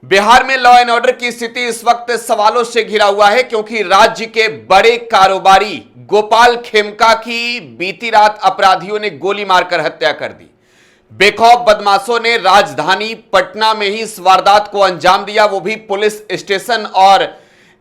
बिहार में law and order की स्थिति इस वक्त सवालों से घिरा हुआ है क्योंकि राज्य के बड़े कारोबारी गोपाल खेमका की बीती रात अपराधियों ने गोली मारकर हत्या कर दी। बेखौफ बदमाशों ने राजधानी पटना में ही इस वारदात को अंजाम दिया, वो भी पुलिस स्टेशन और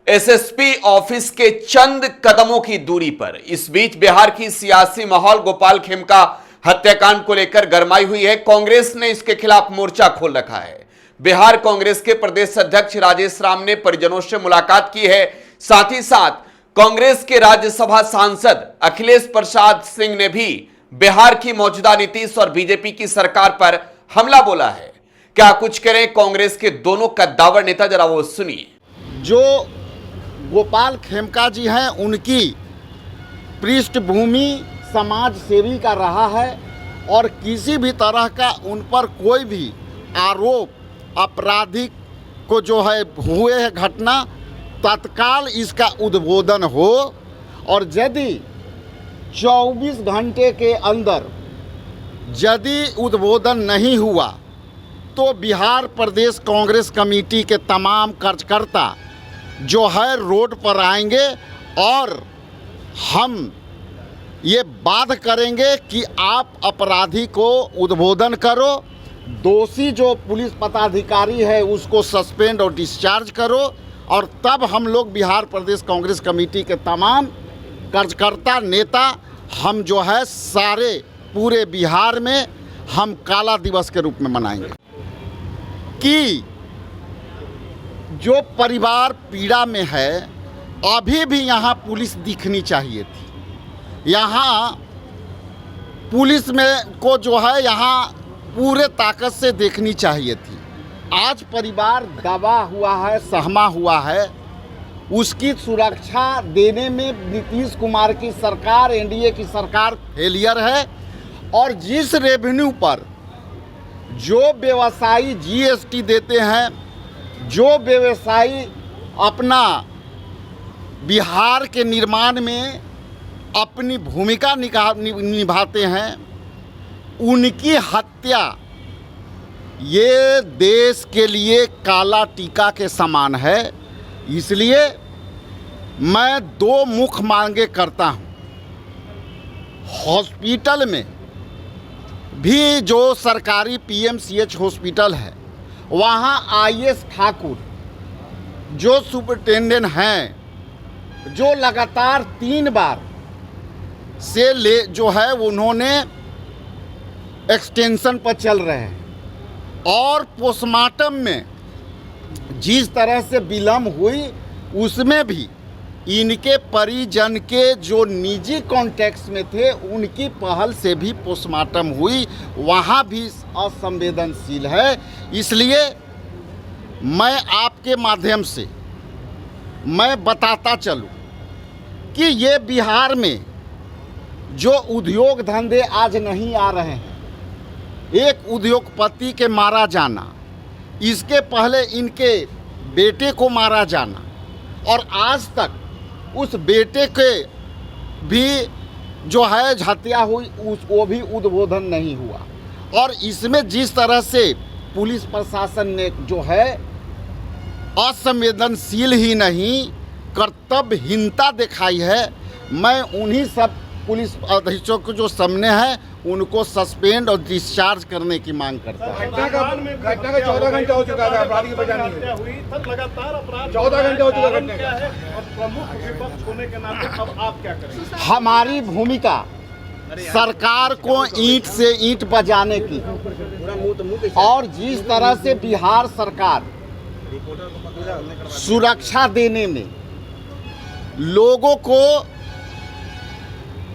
एसएसपी ऑफिस के चंद कदमों की दूरी पर। इस बीच बिहार की सियासी माहौल गोपाल खेमका हत्याकांड को लेकर गरमाई हुई है। कांग्रेस ने इसके खिलाफ मोर्चा खोल रखा है। बिहार कांग्रेस के प्रदेश अध्यक्ष राजेश राम ने परिजनों से मुलाकात की है। साथ ही साथ कांग्रेस के राज्यसभा सांसद अखिलेश प्रसाद सिंह ने भी बिहार की मौजूदा नीतीश और बीजेपी की सरकार पर हमला बोला है। क्या कुछ करें कांग्रेस के दोनों कद्दावर नेता, जरा वो सुनिए। जो गोपाल खेमका जी हैं, उनकी पृष्ठभूमि समाज सेवी का रहा है और किसी भी तरह का उन पर कोई भी आरोप आपराधिक को जो है हुए है घटना, तत्काल इसका उद्बोधन हो और यदि 24 घंटे के अंदर यदि उद्बोधन नहीं हुआ तो बिहार प्रदेश कांग्रेस कमेटी के तमाम कार्यकर्ता जो है रोड पर आएंगे और हम ये बात करेंगे कि आप अपराधी को उद्बोधन करो, दोषी जो पुलिस पदाधिकारी है उसको सस्पेंड और डिस्चार्ज करो, और तब हम लोग बिहार प्रदेश कांग्रेस कमेटी के तमाम कार्यकर्ता नेता हम जो है सारे पूरे बिहार में हम काला दिवस के रूप में मनाएंगे कि जो परिवार पीड़ा में है, अभी भी यहाँ पुलिस दिखनी चाहिए थी। यहाँ पुलिस में को जो है यहाँ पूरे ताकत से देखनी चाहिए थी। आज परिवार दबा हुआ है, सहमा हुआ है, उसकी सुरक्षा देने में नीतीश कुमार की सरकार, एनडीए की सरकार फेलियर है। और जिस रेवेन्यू पर जो व्यवसायी जीएसटी देते हैं, जो व्यवसायी अपना बिहार के निर्माण में अपनी भूमिका निभाते हैं, उनकी हत्या ये देश के लिए काला टीका के समान है। इसलिए मैं दो मुख्य मांगे करता हूँ। हॉस्पिटल में भी जो सरकारी पीएमसीएच हॉस्पिटल है, वहाँ आईएस ठाकुर जो सुपरिटेंडेंट हैं, जो लगातार 3 बार से जो है उन्होंने एक्सटेंशन पर चल रहे हैं, और पोस्टमार्टम में जिस तरह से विलम्ब हुई उसमें भी इनके परिजन के जो निजी कॉन्टेक्स्ट में थे उनकी पहल से भी पोस्टमार्टम हुई, वहाँ भी असंवेदनशील है। इसलिए मैं आपके माध्यम से मैं बताता चलूँ कि ये बिहार में जो उद्योग धंधे आज नहीं आ रहे हैं, एक उद्योगपति के मारा जाना, इसके पहले इनके बेटे को मारा जाना, और आज तक उस बेटे के भी जो है हत्या हुई, वो भी उद्बोधन नहीं हुआ। और इसमें जिस तरह से पुलिस प्रशासन ने जो है असंवेदनशील ही नहीं, कर्तव्यहीनता दिखाई है, मैं उन्हीं सब पुलिस अधीक्षकों को जो सामने है उनको सस्पेंड और डिस्चार्ज करने की मांग करता है। घटना का 14 घंटे हो चुका है, अपराधी की बचानी हुई लगातार अपराध 14 घंटे हो चुका घटने का। और प्रमुख विपक्ष होने के नाते अब आप क्या करेंगे? हमारी भूमिका सरकार को ईंट से ईंट बजाने की, और जिस तरह से बिहार सरकार सुरक्षा देने में लोगों को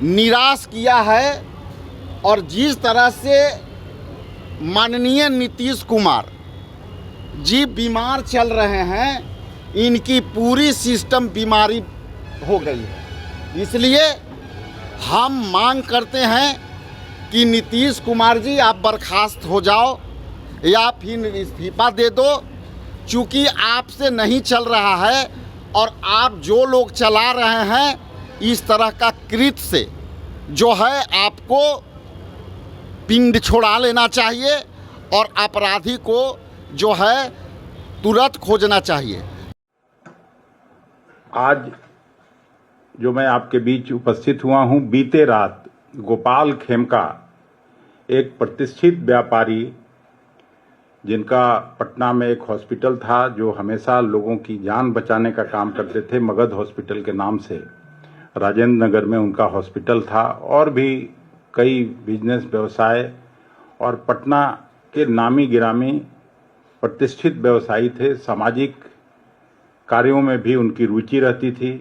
निराश किया है, और जिस तरह से माननीय नीतीश कुमार जी बीमार चल रहे हैं, इनकी पूरी सिस्टम बीमारी हो गई है। इसलिए हम मांग करते हैं कि नीतीश कुमार जी आप बर्खास्त हो जाओ या फिर इस्तीफा दे दो, चूँकि आपसे नहीं चल रहा है और आप जो लोग चला रहे हैं इस तरह का कृत्य से जो है आपको पिंड छोड़ा लेना चाहिए और अपराधी को जो है तुरंत खोजना चाहिए। आज जो मैं आपके बीच उपस्थित हुआ हूं, बीते रात गोपाल खेमका एक प्रतिष्ठित व्यापारी, जिनका पटना में एक हॉस्पिटल था, जो हमेशा लोगों की जान बचाने का काम करते थे, मगध हॉस्पिटल के नाम से राजेंद्र नगर में उनका हॉस्पिटल था, और भी कई बिजनेस व्यवसाय, और पटना के नामी गिरामी प्रतिष्ठित व्यवसायी थे। सामाजिक कार्यों में भी उनकी रुचि रहती थी।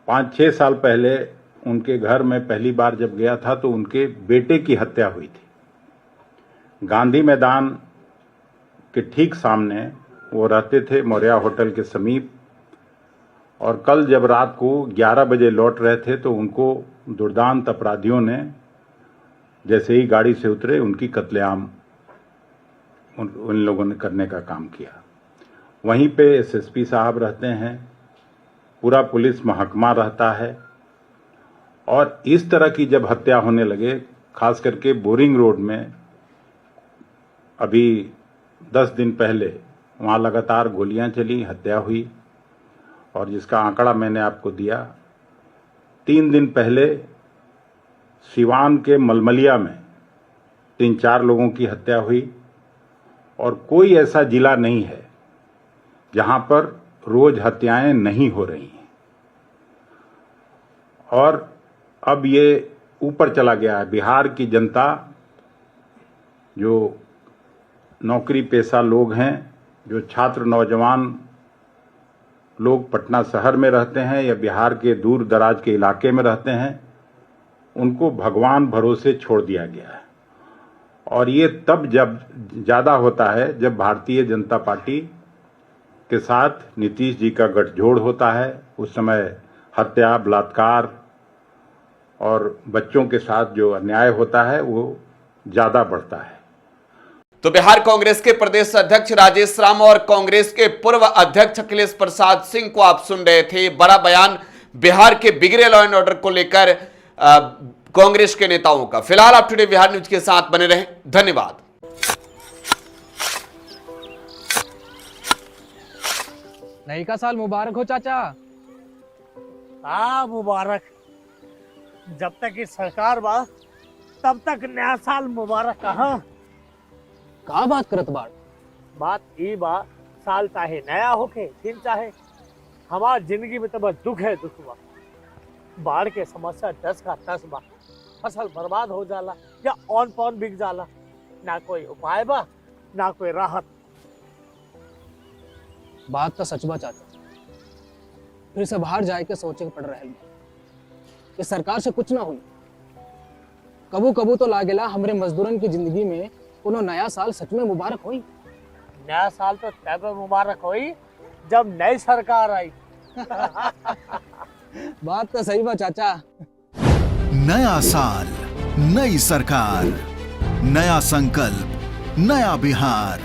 5-6 साल पहले उनके घर में पहली बार जब गया था तो उनके बेटे की हत्या हुई थी। गांधी मैदान के ठीक सामने वो रहते थे, मौर्या होटल के समीप। और कल जब रात को 11 बजे लौट रहे थे तो उनको दुर्दांत अपराधियों ने जैसे ही गाड़ी से उतरे उनकी कत्लेआम उन लोगों ने करने का काम किया। वहीं पे एसएसपी साहब रहते हैं, पूरा पुलिस महकमा रहता है, और इस तरह की जब हत्या होने लगे, खास करके बोरिंग रोड में अभी 10 दिन पहले वहाँ लगातार गोलियां चली, हत्या हुई, और जिसका आंकड़ा मैंने आपको दिया। 3 दिन पहले सिवान के मलमलिया में 3-4 लोगों की हत्या हुई, और कोई ऐसा जिला नहीं है जहां पर रोज हत्याएं नहीं हो रही हैं। और अब ये ऊपर चला गया है। बिहार की जनता, जो नौकरी पेशा लोग हैं, जो छात्र नौजवान लोग पटना शहर में रहते हैं या बिहार के दूर दराज के इलाके में रहते हैं, उनको भगवान भरोसे छोड़ दिया गया है। और ये तब जब ज़्यादा होता है जब भारतीय जनता पार्टी के साथ नीतीश जी का गठजोड़ होता है। उस समय हत्या, बलात्कार और बच्चों के साथ जो अन्याय होता है वो ज़्यादा बढ़ता है। तो बिहार कांग्रेस के प्रदेश अध्यक्ष राजेश राम और कांग्रेस के पूर्व अध्यक्ष अखिलेश प्रसाद सिंह को आप सुन रहे थे। बड़ा बयान बिहार के बिगड़े लॉ एंड ऑर्डर को लेकर कांग्रेस के नेताओं का। फिलहाल आप टुडे बिहार न्यूज के साथ बने रहें। धन्यवाद। नई का साल मुबारक हो चाचा। मुबारक। जब तक इस सरकार बा तब तक नया साल मुबारक। का बात करत बात ई बा, साल चाहे नया होके फिर चाहे, हमार जिंदगी में तो बस दुख है, दुख बा। बाढ़ के समस्या 10 का 10 बा। फसल बर्बाद हो जाला या ऑन पॉन बिक जाला, ना कोई उपाय बा ना कोई राहत। बात तो सच बा चाचा, फिर से बाहर जाए के सोचे पड़ रहे हैं। इस सरकार से कुछ ना हुई। कबू कबू तो लागेला हमरे मजदूरन की जिंदगी में कोनो नया साल सच में मुबारक हुई। नया साल तो तब मुबारक हुई जब नई सरकार आई। बात तो सही बा चाचा। नया साल, नई सरकार, नया संकल्प, नया बिहार।